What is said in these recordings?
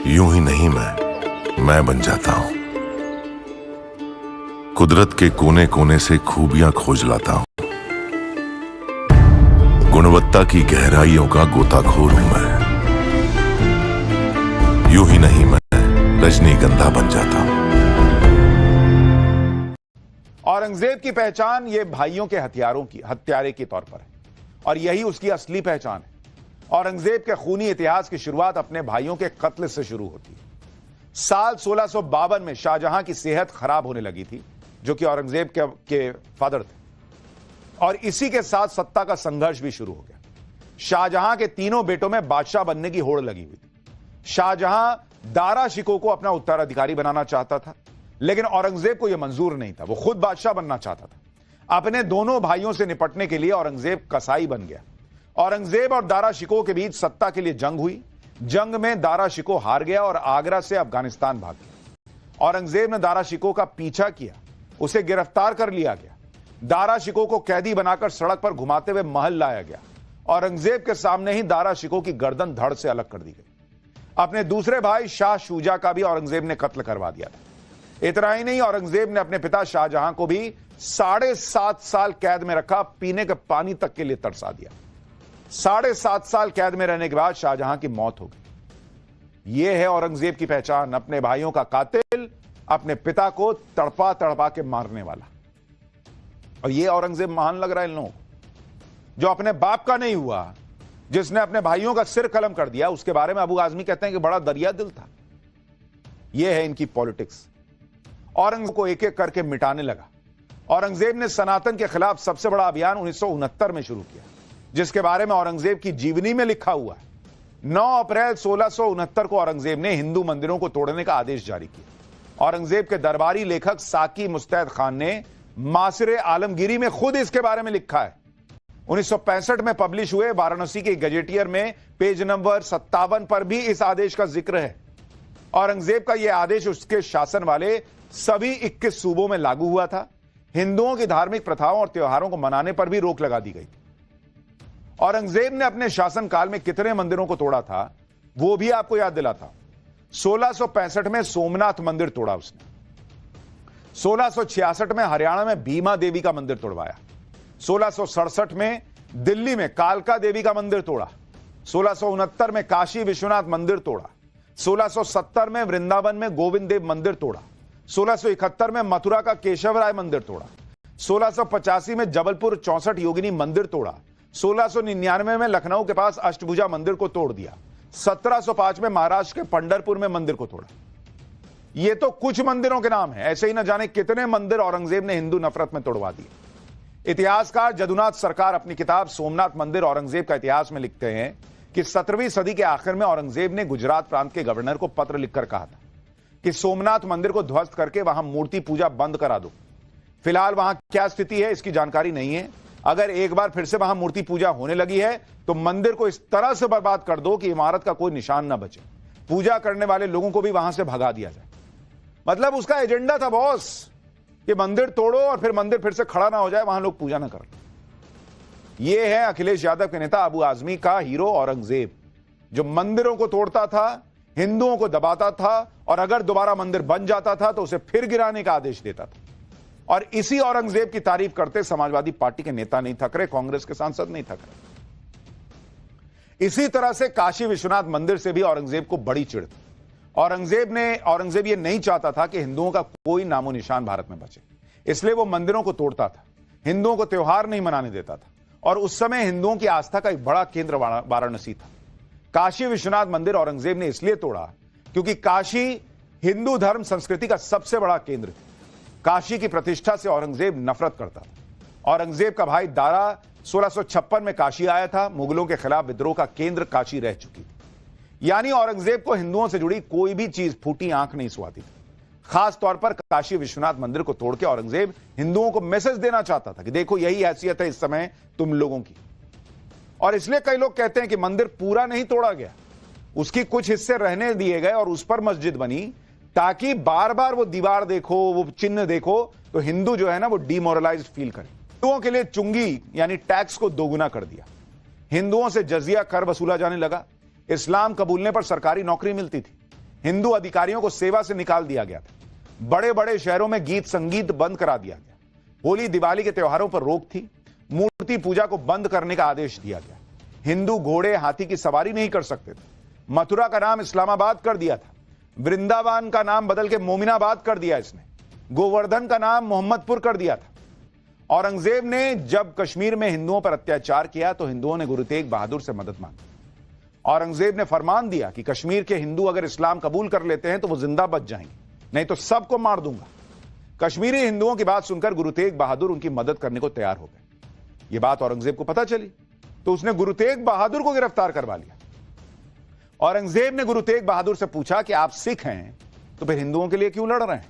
यूं ही नहीं मैं बन जाता हूं। कुदरत के कोने कोने से खूबियां खोज लाता हूं। गुणवत्ता की गहराइयों का गोताखोर हूं मैं। यूं ही नहीं मैं रजनीगंधा बन जाता हूं। औरंगजेब की पहचान ये भाइयों के हत्यारे के तौर पर है और यही उसकी असली पहचान है। औरंगजेब के खूनी इतिहास की शुरुआत अपने भाइयों के कत्ल से शुरू होती है। साल 1652 में शाहजहां की सेहत खराब होने लगी थी, जो कि औरंगजेब के फादर थे, और इसी के साथ सत्ता का संघर्ष भी शुरू हो गया। शाहजहां के तीनों बेटों में बादशाह बनने की होड़ लगी हुई थी। शाहजहां दारा शिकोह को अपना उत्तराधिकारी बनाना चाहता था, लेकिन औरंगजेब को यह मंजूर नहीं था। वो खुद बादशाह बनना चाहता था। अपने दोनों भाइयों से निपटने के लिए औरंगजेब कसाई बन गया। औरंगजेब और दारा शिकोह के बीच सत्ता के लिए जंग हुई। जंग में दारा शिकोह हार गया और आगरा से अफगानिस्तान भाग गया। औरंगजेब ने दारा शिकोह का पीछा किया, उसे गिरफ्तार कर लिया गया। दारा शिकोह को कैदी बनाकर सड़क पर घुमाते हुए महल लाया गया। औरंगजेब के सामने ही दारा शिकोह की गर्दन धड़ से अलग कर दी गई। अपने दूसरे भाई शाह शुजा का भी औरंगजेब ने कत्ल करवा दिया था। इतना ही नहीं, औरंगजेब ने अपने पिता शाहजहां को भी 7.5 साल कैद में रखा, पीने के पानी तक के लिए तरसा दिया। 7.5 साल कैद में रहने के बाद शाहजहां की मौत हो गई। यह है औरंगजेब की पहचान, अपने भाइयों का कातिल, अपने पिता को तड़पा तड़पा के मारने वाला। और यह औरंगजेब महान लग रहा है इन लोगों को, जो अपने बाप का नहीं हुआ, जिसने अपने भाइयों का सिर कलम कर दिया। उसके बारे में अबू आजमी कहते हैं कि बड़ा दरिया दिल था। यह है इनकी पॉलिटिक्स। औरंगजेब को एक एक करके मिटाने लगा। औरंगजेब ने सनातन के खिलाफ सबसे बड़ा अभियान 1969 में शुरू किया, जिसके बारे में औरंगजेब की जीवनी में लिखा हुआ है। 9 अप्रैल 1669 को औरंगजेब ने हिंदू मंदिरों को तोड़ने का आदेश जारी किया। औरंगजेब के दरबारी लेखक साकी मुस्तैद खान ने मासरे आलमगीरी में खुद इसके बारे में लिखा है। 1965 में पब्लिश हुए वाराणसी के गजेटियर में पेज नंबर 57 पर भी इस आदेश का जिक्र है। औरंगजेब का यह आदेश उसके शासन वाले सभी 21 सूबों में लागू हुआ था। हिंदुओं की धार्मिक प्रथाओं और त्योहारों को मनाने पर भी रोक लगा दी गई थी। औरंगजेब ने अपने शासनकाल में कितने मंदिरों को तोड़ा था, वो भी आपको याद दिलाता हूं। 1665 में सोमनाथ मंदिर तोड़ा उसने। 1666 में हरियाणा में भीमा देवी का मंदिर तोड़वाया। 1667 में दिल्ली में कालका देवी का मंदिर तोड़ा। 1669 में काशी विश्वनाथ मंदिर तोड़ा। 1670 में वृंदावन में गोविंद देव मंदिर तोड़ा। 1671 में मथुरा का केशव राय मंदिर तोड़ा। 1685 में जबलपुर 64 योगिनी मंदिर तोड़ा। 1699 में लखनऊ के पास अष्टभुजा मंदिर को तोड़ दिया। 1705 में महाराष्ट्र के पंढरपुर में मंदिर को तोड़ा। ये तो कुछ मंदिरों के नाम है, ऐसे ही न जाने कितने मंदिर औरंगजेब ने हिंदू नफरत में तोड़वा दिए। इतिहासकार जदुनाथ सरकार अपनी किताब सोमनाथ मंदिर औरंगजेब का इतिहास में लिखते हैं कि 17वीं सदी के आखिर में औरंगजेब ने गुजरात प्रांत के गवर्नर को पत्र लिखकर कहा था कि सोमनाथ मंदिर को ध्वस्त करके वहां मूर्ति पूजा बंद करा दो। फिलहाल वहां क्या स्थिति है इसकी जानकारी नहीं है। अगर एक बार फिर से वहां मूर्ति पूजा होने लगी है तो मंदिर को इस तरह से बर्बाद कर दो कि इमारत का कोई निशान ना बचे। पूजा करने वाले लोगों को भी वहां से भगा दिया जाए। मतलब उसका एजेंडा था बॉस कि मंदिर तोड़ो और फिर मंदिर फिर से खड़ा ना हो जाए, वहां लोग पूजा ना करें। यह है अखिलेश यादव के नेता अबू आजमी का हीरो औरंगजेब, जो मंदिरों को तोड़ता था, हिंदुओं को दबाता था, और अगर दोबारा मंदिर बन जाता था तो उसे फिर गिराने का आदेश देता था। और इसी औरंगजेब की तारीफ करते समाजवादी पार्टी के नेता नहीं थक रहे, कांग्रेस के सांसद नहीं थक रहे। इसी तरह से काशी विश्वनाथ मंदिर से भी औरंगजेब को बड़ी चिढ़ थी। औरंगजेब ये नहीं चाहता था कि हिंदुओं का कोई नामो निशान भारत में बचे, इसलिए वो मंदिरों को तोड़ता था, हिंदुओं को त्योहार नहीं मनाने देता था। और उस समय हिंदुओं की आस्था का एक बड़ा केंद्र वाराणसी था। काशी विश्वनाथ मंदिर औरंगजेब ने इसलिए तोड़ा क्योंकि काशी हिंदू धर्म संस्कृति का सबसे बड़ा केंद्र था। काशी की प्रतिष्ठा से औरंगजेब नफरत करता था। औरंगजेब का भाई दारा 1656 में काशी आया था। मुगलों के खिलाफ विद्रोह का केंद्र काशी रह चुकी थी। यानी औरंगजेब को हिंदुओं से जुड़ी कोई भी चीज फूटी आंख नहीं सुहाती थी। खास तौर पर काशी विश्वनाथ मंदिर को तोड़ के औरंगजेब हिंदुओं को मैसेज देना चाहता था कि देखो यही हैसियत है इस समय तुम लोगों की। और इसलिए कई लोग कहते हैं कि मंदिर पूरा नहीं तोड़ा गया, उसकी कुछ हिस्से रहने दिए गए और उस पर मस्जिद बनी, ताकि बार बार वो दीवार देखो, वो चिन्ह देखो तो हिंदू जो है ना वो डिमोरलाइज्ड फील करे। हिंदुओं के लिए चुंगी यानी टैक्स को दोगुना कर दिया। हिंदुओं से जजिया कर वसूला जाने लगा। इस्लाम कबूलने पर सरकारी नौकरी मिलती थी। हिंदू अधिकारियों को सेवा से निकाल दिया गया था। बड़े बड़े शहरों में गीत संगीत बंद करा दिया गया। होली दिवाली के त्योहारों पर रोक थी। मूर्ति पूजा को बंद करने का आदेश दिया गया। हिंदू घोड़े हाथी की सवारी नहीं कर सकते थे। मथुरा का नाम इस्लामाबाद कर दिया था। वृंदावन का नाम बदल के मोमिनाबाद कर दिया इसने। गोवर्धन का नाम मोहम्मदपुर कर दिया था। औरंगजेब ने जब कश्मीर में हिंदुओं पर अत्याचार किया तो हिंदुओं ने गुरु तेग बहादुर से मदद मांगी। औरंगजेब ने फरमान दिया कि कश्मीर के हिंदू अगर इस्लाम कबूल कर लेते हैं तो वो जिंदा बच जाएंगे, नहीं तो सबको मार दूंगा। कश्मीरी हिंदुओं की बात सुनकर गुरु तेग बहादुर उनकी मदद करने को तैयार हो गए। यह बात औरंगजेब को पता चली तो उसने गुरु तेग बहादुर को गिरफ्तार करवा लिया। औरंगजेब ने गुरु तेग बहादुर से पूछा कि आप सिख हैं तो फिर हिंदुओं के लिए क्यों लड़ रहे हैं?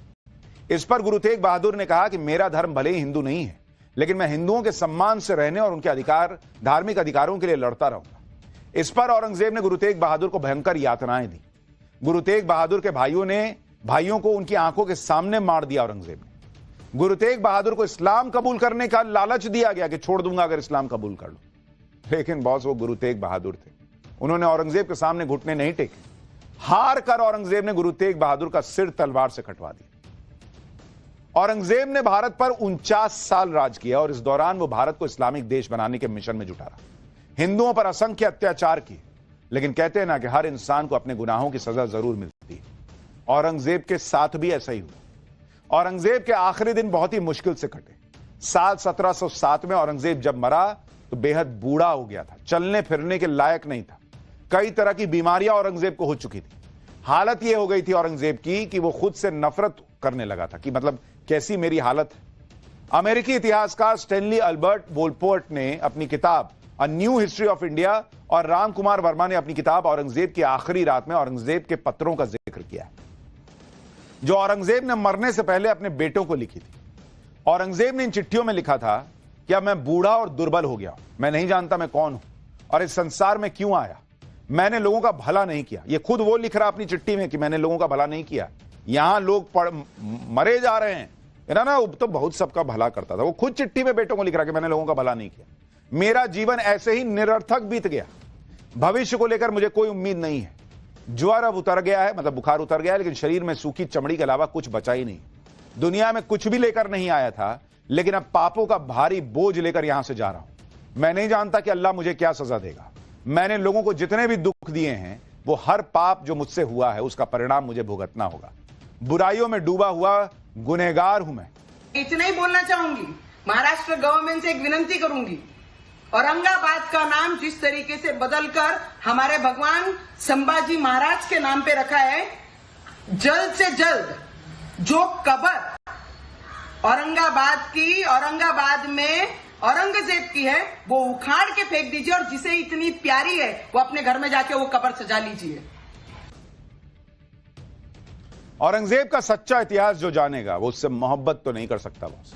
इस पर गुरु तेग बहादुर ने कहा कि मेरा धर्म भले ही हिंदू नहीं है, लेकिन मैं हिंदुओं के सम्मान से रहने और उनके अधिकार, धार्मिक अधिकारों के लिए लड़ता रहूंगा। इस पर औरंगजेब ने गुरु तेग बहादुर को भयंकर यातनाएं दी। गुरु तेग बहादुर के भाइयों को उनकी आंखों के सामने मार दिया। औरंगजेब ने गुरु तेग बहादुर को इस्लाम कबूल करने का लालच दिया गया कि छोड़ दूंगा अगर इस्लाम कबूल कर लो, लेकिन बॉस वो गुरु तेग बहादुर थे। उन्होंने औरंगजेब के सामने घुटने नहीं टेके। हार कर औरंगजेब ने गुरु तेग बहादुर का सिर तलवार से कटवा दिया। औरंगजेब ने भारत पर 49 साल राज किया और इस दौरान वो भारत को इस्लामिक देश बनाने के मिशन में जुटा रहा। हिंदुओं पर असंख्य अत्याचार किए, लेकिन कहते हैं ना कि हर इंसान को अपने गुनाहों की सजा जरूर मिलती है। औरंगजेब के साथ भी ऐसा ही हुआ। औरंगजेब के आखिरी दिन बहुत ही मुश्किल से कटे। साल 1707 में औरंगजेब जब मरा तो बेहद बूढ़ा हो गया था, चलने फिरने के लायक नहीं था। कई तरह की बीमारियां औरंगजेब को हो चुकी थी। हालत यह हो गई थी औरंगजेब की कि वो खुद से नफरत करने लगा था कि मतलब कैसी मेरी हालत है। अमेरिकी इतिहासकार स्टैनली अल्बर्ट वोलपोर्ट ने अपनी किताब a new history of India और राम कुमार वर्मा ने अपनी किताब औरंगजेब की आखिरी रात में औरंगजेब के पत्रों का जिक्र किया है, जो औरंगजेब ने मरने से पहले अपने बेटों को लिखी थी। औरंगजेब ने इन चिट्ठियों में लिखा था कि अब मैं बूढ़ा और दुर्बल हो गया हूं, मैं नहीं जानता मैं कौन हूं और इस संसार में क्यों आया। मैंने लोगों का भला नहीं किया। यह खुद वो लिख रहा अपनी चिट्ठी में कि मैंने लोगों का भला नहीं किया। यहां लोग मरे जा रहे हैं, ना तो बहुत सबका भला करता था। वो खुद चिट्ठी में बेटों को लिख रहा कि मैंने लोगों का भला नहीं किया। मेरा जीवन ऐसे ही निरर्थक बीत गया। भविष्य को लेकर मुझे कोई उम्मीद नहीं है। ज्वर अब उतर गया है, मतलब बुखार उतर गया है, लेकिन शरीर में सूखी चमड़ी के अलावा कुछ बचा ही नहीं। दुनिया में कुछ भी लेकर नहीं आया था, लेकिन अब पापों का भारी बोझ लेकर यहां से जा रहा हूं। मैं नहीं जानता कि अल्लाह मुझे क्या सजा देगा। मैंने लोगों को जितने भी दुख दिए हैं, वो हर पाप जो मुझसे हुआ है उसका परिणाम मुझे भुगतना होगा। बुराइयों में डूबा हुआ गुनहगार हूं मैं। इतना ही बोलना चाहूंगी। महाराष्ट्र गवर्नमेंट से एक विनंती करूंगी, औरंगाबाद का नाम जिस तरीके से बदलकर हमारे भगवान संभाजी महाराज के नाम पे रखा है, जल्द से जल्द जो कब्र औरंगाबाद में औरंगजेब की है वो उखाड़ के फेंक दीजिए और जिसे इतनी प्यारी है वो अपने घर में जाके वो कब्र सजा लीजिए। औरंगजेब का सच्चा इतिहास जो जानेगा वो उससे मोहब्बत तो नहीं कर सकता बॉस।